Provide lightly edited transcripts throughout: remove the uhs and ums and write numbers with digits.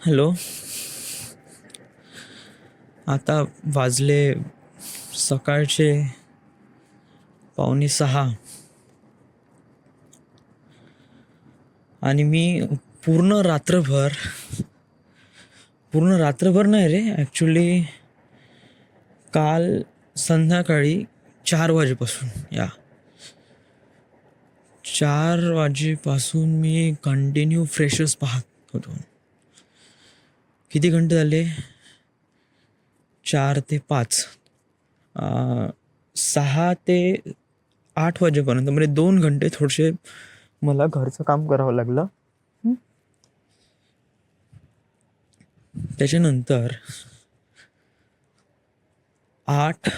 Hello. आता वाजले सकाळचे 5:45 आणि मी पूर्ण रात्रभर नाही रे, ॲक्च्युली काल संध्याकाळी 4 वाजेपासून 4 वाजेपासून मी कंटिन्यू फ्रेशर्स पाहत होतो. किती घंटे झाले? 4 ते 5, 6 ते 8 वाजेपर्यंत, म्हणजे 2 घंटे थोडेसे मला घरचं काम करावं लागलं. त्याच्यानंतर 8,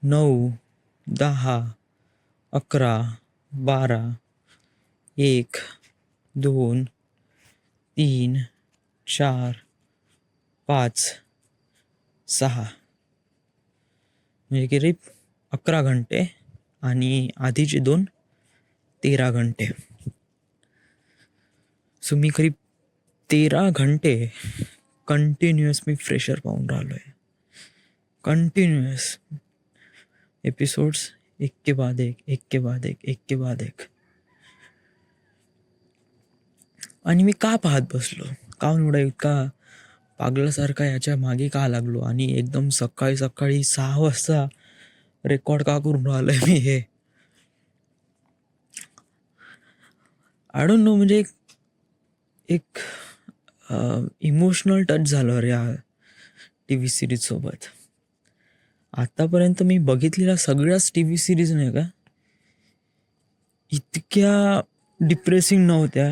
9, 10, 11, 12, 1, 2, 3, 4, 5, 6, म्हणजे करीब 11 घंटे आणि आधीचे 2 13 घंटे. सो मी करीब 13 घंटे कंटिन्युअस मी फ्रेशर पाहून राहिलो आहे. कंटिन्युअस एपिसोड्स, एक के बाद एक, एक के बाद एक, एक के बाद एक. आणि मी का पाहत बसलो, का एवढा इतका पागलासारखा याच्या मागे का लागलो, आणि एकदम सकाळी सकाळी 6 वाजता रेकॉर्ड का करून राहिलोय मी हे, आय डोंट नो. म्हणजे एक इमोशनल टच झालं रे या टी व्ही सिरीजसोबत. आतापर्यंत मी बघितलेल्या सगळ्याच टी व्ही सिरीज नाही का इतक्या डिप्रेसिंग नव्हत्या,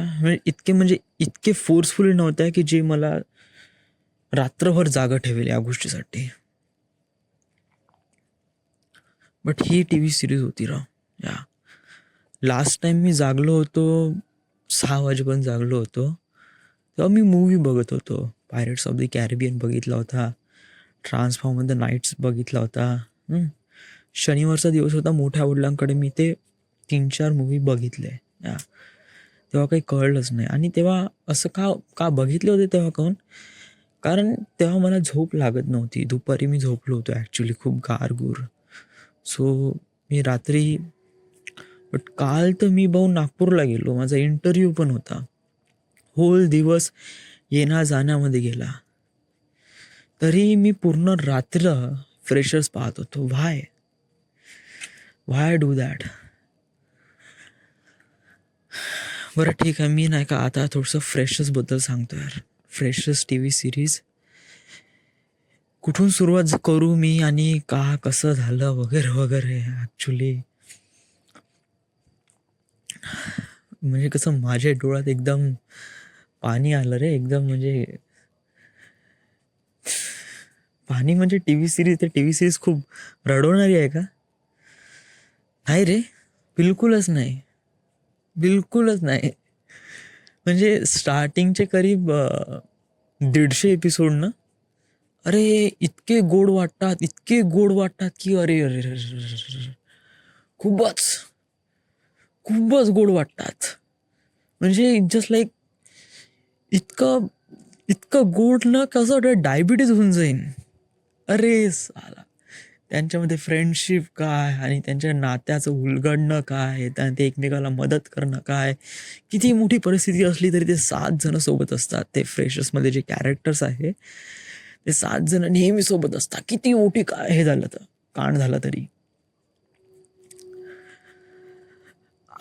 म्हणजे इतके फोर्सफुली नव्हत्या की जे मला रात्रभर जागा ठेवेल या गोष्टीसाठी. But he T V series होती राव. लास्ट टाइम मी जागलो होतो, 6 वाजेपर्यंत जागलो होतो, तेव्हा मी मूवी बघत होतो. पायरेट्स ऑफ द कॅरिबियन बघितला होता, ट्रान्सफॉर्मर द नाईट्स बघितला होता. शनिवारचा दिवस होता, मोठ्या वडिलांकडे मी ते 3-4 मूवी बघितले. तेव्हा काही कळलंच नाही. आणि तेव्हा असं का बघितले होते तेव्हा कारण तेव्हा मला झोप लागत नव्हती. दुपारी मी झोपलो होतो ॲक्च्युली, खूप गारगूर. सो मी रात्री, बट काल तर मी नागपूरला गेलो, माझा इंटरव्ह्यू पण होता. होल दिवस येण्या जाण्यामध्ये गेला, तरी मी पूर्ण रात्र फ्रेशर्स पाहत होतो. व्हाय डू दॅट? बरं ठीक आहे, मी नाही का आता थोडंसं फ्रेशर्सबद्दल सांगतो यार. फ्रेशर्स टी व्ही सिरीज कुठून सुरुवात करू मी, आणि कसं झालं वगैरे वगैरे. ॲक्च्युली म्हणजे कसं माझ्या डोळ्यात एकदम पाणी आलं रे, एकदम म्हणजे पाणी. म्हणजे टी व्ही सिरीज खूप रडवणारी आहे का? नाही रे, बिलकुलच नाही. म्हणजे स्टार्टिंगचे करीब 150 एपिसोड ना, अरे इतके गोड वाटतात की अरे अरे अरे अरे, खूपच गोड वाटतात. म्हणजे जस्ट लाईक इतकं गोड ना, कसं वाटतं डायबिटीज होऊन जाईन. अरे साला, त्यांच्यामध्ये फ्रेंडशिप काय, आणि त्यांच्या नात्याचं उलगडणं काय, ते एकमेकाला मदत करणं काय. किती मोठी परिस्थिती असली तरी ते 7 जण सोबत असतात. ते फ्रेशर्समध्ये जे कॅरेक्टर्स आहे ते 7 जण नेहमी सोबत असतात. किती मोठी काय हे झालं तर कांड झालं तरी.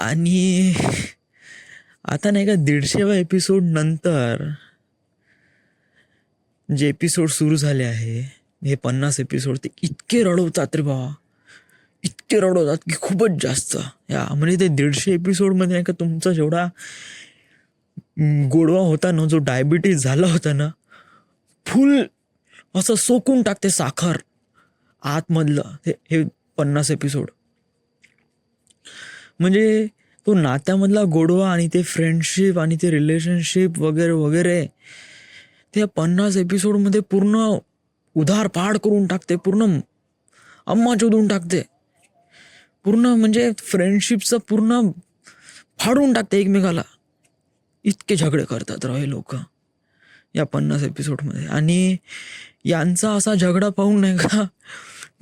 आणि आता नाही का 150व्या एपिसोड नंतर जे एपिसोड सुरू झाले आहे, हे 50 एपिसोड, ते इतके रडवतात रे बाबा, इतके रडवतात की खूपच जास्त. म्हणजे ते 150 एपिसोडमध्ये नाही का तुमचा जेवढा गोडवा होता ना, जो डायबिटीज झाला होता ना, फुल असं सोकून टाकते साखर आतमधलं हे 50 एपिसोड. म्हणजे तो नात्यामधला गोडवा आणि ते फ्रेंडशिप आणि ते रिलेशनशिप वगैरे वगैरे, त्या 50 एपिसोडमध्ये पूर्ण उधारपाड करून टाकते, पूर्ण अम्मा चोदून टाकते, पूर्ण म्हणजे फ्रेंडशिपचं पूर्ण फाडून टाकते एकमेकाला. इतके झगडे करतात राव हे लोक. या 50 एपिसोडमध्ये. आणि यांचा असा झगडा पाहून नाही का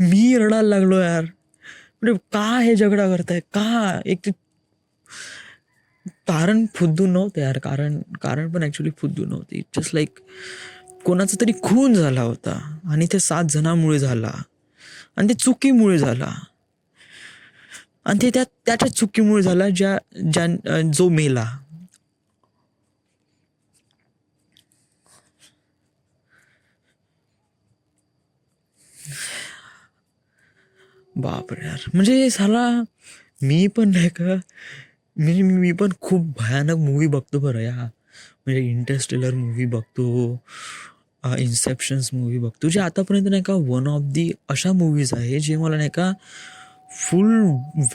मी रडायला लागलो यार. म्हणजे का हे झगडा करताय, का? एक कारण फुद्दू नव्हतं यार, कारण पण ॲक्च्युली फुद्दू नव्हती. जस्ट लाईक कोणाचा तरी खून झाला होता आणि ते 7 जणांमुळे झाला आणि ते चुकीमुळे झाला. आणि ते त्याच्या चुकीमुळे झाला जो मेला. बापरे यार, म्हणजे साला मी पण नाही का, म्हणजे मी पण खूप भयानक मूवी बघतो बरं या. म्हणजे इंटरस्टेलर मूवी बघतो, इन्सेप्शन्स मूवी बघतो, जे आतापर्यंत नाही का वन ऑफ दी अशा मूवीज आहे जे मला नाही का फुल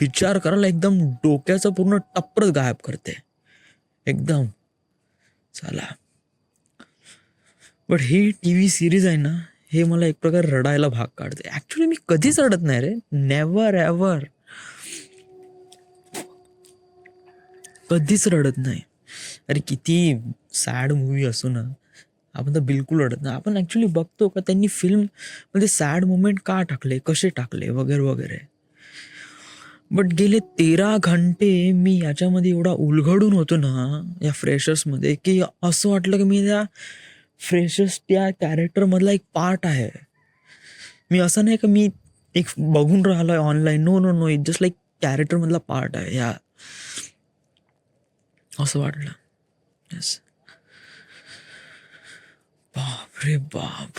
विचार करायला एकदम डोक्याचं पूर्ण टप्परच गायब करते एकदम. चला, बट ही TV सिरीज आहे ना, हे मला एक प्रकार रडायला भाग काढते. ऍक्च्युली मी कधीच रडत नाही रे, नेव्हर एव्हर, कधीच रडत नाही. अरे किती सॅड मूवी असो ना, आपण तर बिलकुल रडत नाही. आपण ऍक्च्युली बघतो का त्यांनी फिल्म मध्ये सॅड मोमेंट का टाकले, कसे टाकले, वगैरे वगैरे. बट गेले 13 घंटे मी याच्यामध्ये एवढा उलगडून होतो ना या फ्रेशर्समध्ये, की असं वाटलं की मी त्या फ्रेशर्स त्या कॅरेक्टर मधला एक पार्ट आहे. मी असं नाही का मी एक बघून राहिलोय online, no no no, it just like character मधला पार्ट आहे या, असं वाटलं. येस. बाप रे बाप,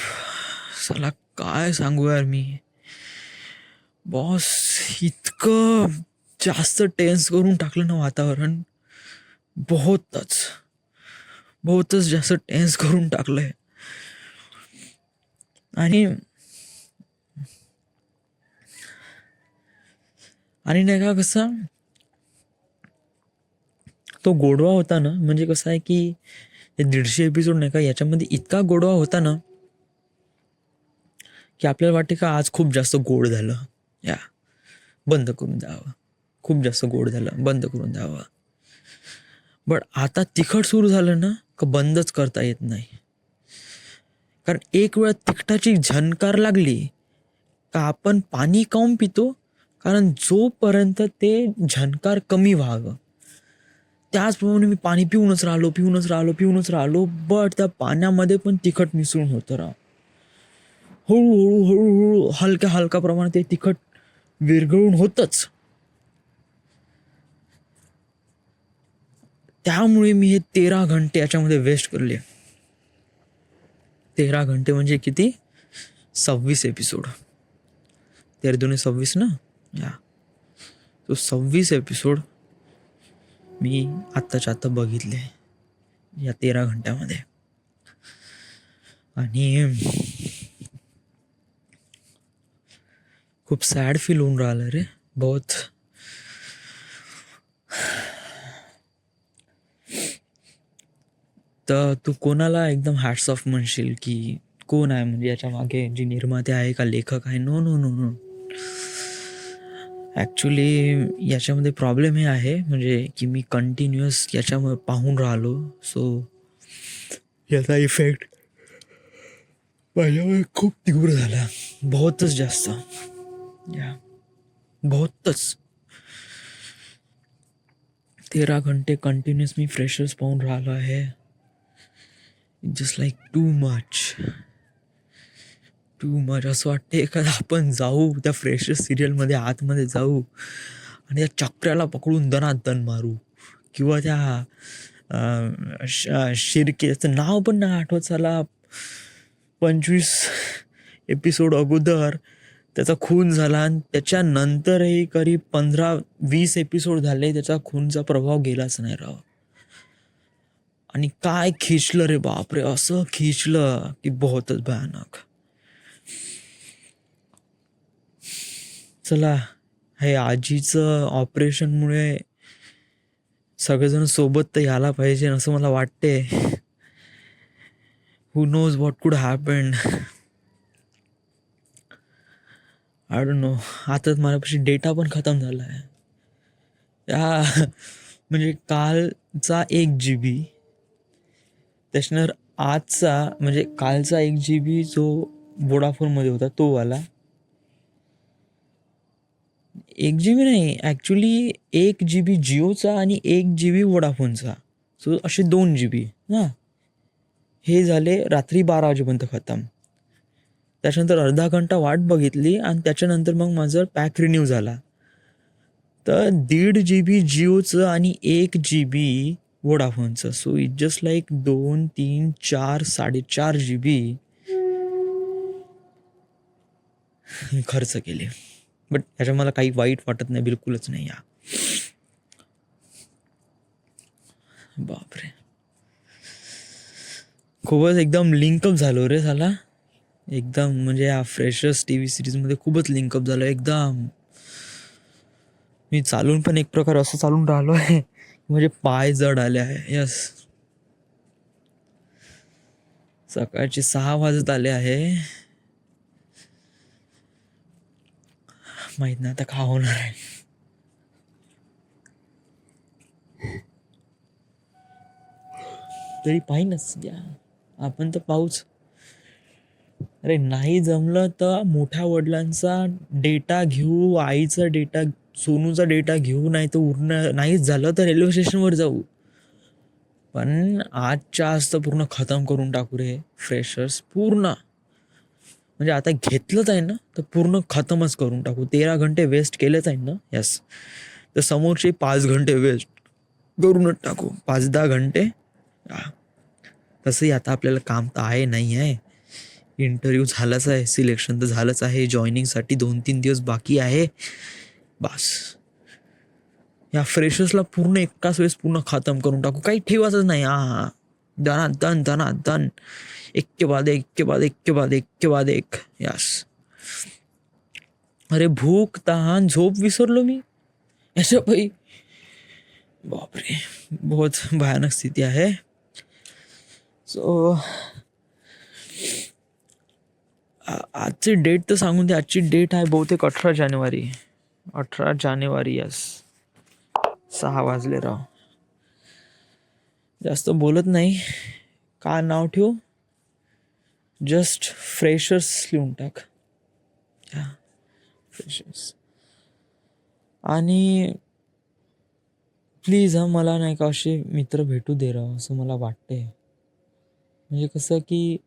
साला काय सांगू यार मी. बॉस, इतकं जास्त टेन्स करून टाकलं ना वातावरण, बहुतच जास्त टेन्स करून टाकलंय. आणि नाही का कसं तो गोडवा होता ना, म्हणजे कसं आहे की हे 150 एपिसोड नाही का, याच्यामध्ये इतका गोडवा होता ना की आपल्याला वाटते का आज खूप जास्त गोड झालं, या बंद करून द्यावं, खूप जास्त गोड झालं, बंद करून द्यावं. बट आता तिखट सुरू झालं ना का बंदच करता येत नाही. कारण एक वेळ तिखटाची झणकार लागली का आपण पाणी काऊन पितो, कारण जोपर्यंत ते झणकार कमी व्हावं, त्याचप्रमाणे मी पाणी पिऊनच राहिलो, बट त्या पाण्यामध्ये पण तिखट मिसळून होतं राव. हळूहळू हलक्या प्रमाणात ते तिखट विरघळून होतच. त्यामुळे मी हे 13 घंटे याच्यामध्ये वेस्ट करले. 13 घंटे म्हणजे किती, 26 एपिसोड. 13×2=26 ना, या तो 26 एपिसोड मी आत्ताच्या आत्ता बघितले या 13 घंट्यामध्ये. आणि खूप सॅड फील होऊन राहिलं रे, बहुत. तर तू कोणाला एकदम हॅट्स ऑफ म्हणशील की कोण आहे म्हणजे याच्या मागे, जी निर्माते आहे का लेखक आहे? No no no no, actually याच्यामध्ये प्रॉब्लेम हे आहे म्हणजे की मी कंटिन्युअस याच्यामध्ये पाहून राहिलो, सो याचा इफेक्ट माझ्यावर खूप तीव्र झाला, बहुतच जास्त, या बहुतच. 13 घंटे कंटिन्युअस मी फ्रेशर्स पाहून राहिलो आहे. जस्ट लाईक टू मच असं वाटते एखादा आपण जाऊ त्या फ्रेशर्स सिरियलमध्ये, आतमध्ये जाऊ आणि त्या चक्राला पकडून दणादण मारू, किंवा त्या शिर्केचं नाव पण नाही आठवत झाला, 25 एपिसोड अगोदर त्याचा खून झाला आणि त्याच्यानंतरही करीब 15-20 एपिसोड झाले, त्याचा खूनचा प्रभाव गेलाच नाही राव. आणि काय खिचलं रे बापरे, असं खिचलं की बहुतच भयानक. चला, हे आजीचं ऑपरेशनमुळे सगळेजण सोबत तर यायला पाहिजे असं मला वाटते. हू नोज व्हॉट कुड हॅपन, आय डोंट नो. आता माझ्यापाशी डेटा पण खतम झाला आहे या, म्हणजे कालचा 1 GB त्याच्यानंतर आजचा म्हणजे कालचा 1 GB जो वोडाफोनमध्ये होता तो वाला, 1 GB नाही ॲक्च्युली, 1 GB जिओचा आणि 1 GB वोडाफोनचा. सो असे 2 GB ना. हे झाले रात्री 12 वाजेपर्यंत खतम. त्याच्यानंतर अर्धा घंटा वाट बघितली आणि त्याच्यानंतर मग माझं पॅक रिन्यू झाला. तर 1.5 GB जिओचं आणि 1 GB वोडाफोनचं. So it just like 2, 3, 4, 4.5 GB खर्च केले. बट ह्याच्या मला काही वाईट वाटत नाही, बिलकुलच नाही. या बापरे, खूपच एकदम लिंकअप झालो रे झाला एकदम. म्हणजे या फ्रेशर्स TV सिरीजमध्ये खूपच लिंकअप झालं एकदम. मी चालून पण एक प्रकार असं चालून राहिलो आहे म्हणजे पाय जड आले आहे. यस, सकाळचे 6 वाजत आले आहे. माहित नाही आता का होणार आहे. तरी पाहिनच द्या, आपण तर पाहूच. अरे नाही जमलं तर मोठ्या वडिलांचा डेटा घेऊ, आईचा डेटा, सोनूचा डेटा घेऊ, नाही तर उरणं नाहीच झालं तर रेल्वे स्टेशनवर जाऊ. पण आजच्या आज तर पूर्ण खतम करून टाकू रे फ्रेशर्स पूर्ण. म्हणजे आता घेतलंच आहे ना तर पूर्ण खतमच करून टाकू. 13 घंटे वेस्ट केलेच आहे ना. यस, तर समोरचे 5 घंटे वेस्ट करूनच टाकू, 5-10 घंटे. तसंही आता आपल्याला काम तर आहे नाही आहे. इंटरव्ह्यू झालाच आहे, सिलेक्शन तर झालंच आहे, जॉईनिंगसाठी 2-3 दिवस बाकी आहे. बस या फ्रेशर्सला पूर्ण एकाच वेळेस पूर्ण खतम करून टाकू, काही ठेवायचंच नाही. हा दना दन दना दन, एक के बाद एक के बाद एक के बाद एक के बाद एक. यस. अरे भूक तहान झोप विसरलो मी ऐसा भाई. बापरे, बहुत भयानक स्थिती आहे. सो आजची डेट तर सांगून दे. आजची डेट आहे बहुतेक 18 जानेवारी. 18 जानेवारी. यस, 6 वाजले राव. जास्त बोलत नाही. का नाव ठेवू, जस्ट फ्रेशर्स लिहून टाक. फ्रेशर्स. आणि प्लीज मला नाही का असे मित्र भेटू दे राव, असं मला वाटतंय. म्हणजे कसं की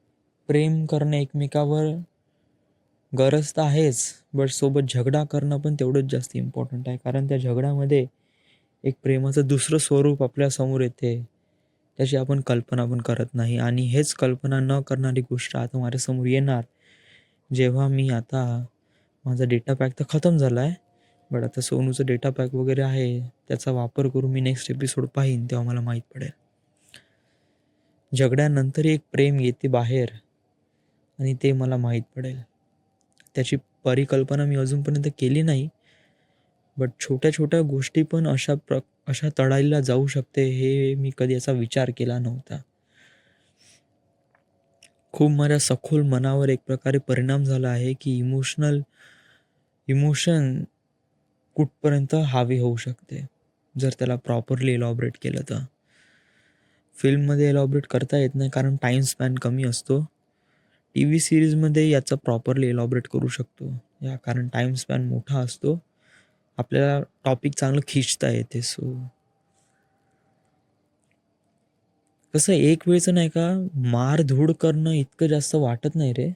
प्रेम करणं एकमेकावर गरज तर आहेच, बट सोबत झगडा करणं पण तेवढंच जास्त इम्पॉर्टंट आहे. कारण त्या झगड्यामध्ये एक प्रेमाचं दुसरं स्वरूप आपल्या समोर येते, त्याची आपण कल्पना पण करत नाही. आणि हेच कल्पना न करणारी गोष्ट आता माझ्यासमोर येणार जेव्हा मी आता, माझा डेटा पॅक तर खतम झाला आहे, बट आता सोनूचं डेटा पॅक वगैरे आहे, त्याचा वापर करून मी नेक्स्ट एपिसोड पाहीन, तेव्हा मला माहीत पडेल. झगड्यानंतर एक प्रेम येते बाहेर आणि ते मला माहीत पडेल. त्याची परिकल्पना मी अजूनपर्यंत केली नाही, बट छोट्या छोट्या गोष्टी पण अशा तडाईला जाऊ शकते हे मी कधी याचा विचार केला नव्हता. खूप माझ्या सखोल मनावर एक प्रकारे परिणाम झाला आहे की इमोशन कुठपर्यंत हावी होऊ शकते जर त्याला प्रॉपरली एलॉबरेट केलं तर. फिल्ममध्ये एलॉबरेट करता येत नाही कारण टाईम स्पॅन कमी असतो. TV सिरीजमध्ये याचा प्रॉपरली एलॉबरेट करू शकतो या, कारण टाईम स्पॅन मोठा असतो, आपल्याला टॉपिक चांगलं खिचता येते. सो कसं एक वेळचं नाही का मारधूड करणं इतकं जास्त वाटत नाही रे.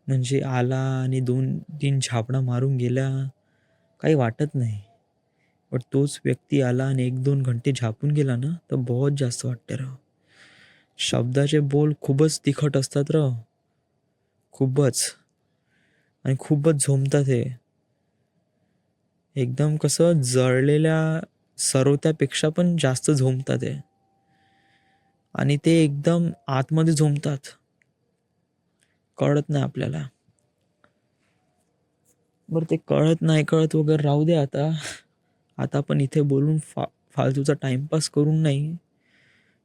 म्हणजे आला आणि 2-3 झापडा मारून गेल्या, काही वाटत नाही. पण तोच व्यक्ती आला आणि 1-2 घंटे झापून गेला ना तर बहुत जास्त वाटते राव. शब्दाचे बोल खूपच तिखट असतात राव, खूपच. आणि खूपच झोंबतात हे. एकदम कसं जळलेल्या सरवत्यापेक्षा पण जास्त झोंबतात हे. आणि ते एकदम आतमध्ये झोंबतात, कळत नाही आपल्याला. बरं ते कळत नाही कळत वगैरे राहू दे. आता आपण इथे बोलून फालतूचा टाइमपास करून नाही,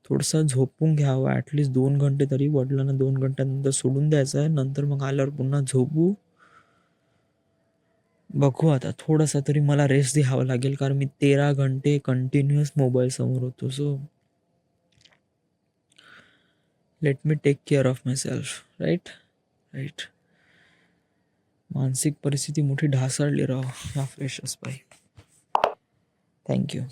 थोडंसं झोपून घ्यावं. ॲटलिस्ट 2 घंटे तरी. वडिलांना 2 घंट्यानंतर सोडून द्यायचं आहे, नंतर मग आल्यावर पुन्हा झोपू. बघू आता थोडासा तरी मला रेस्ट घ्यावं लागेल, कारण मी 13 घंटे कंटिन्युअस मोबाईल समोर होतो. So let me take care of myself. Right right. मानसिक परिस्थिती मोठी ढासळली राव ह्या फ्रेशर्स पायी. थँक्यू.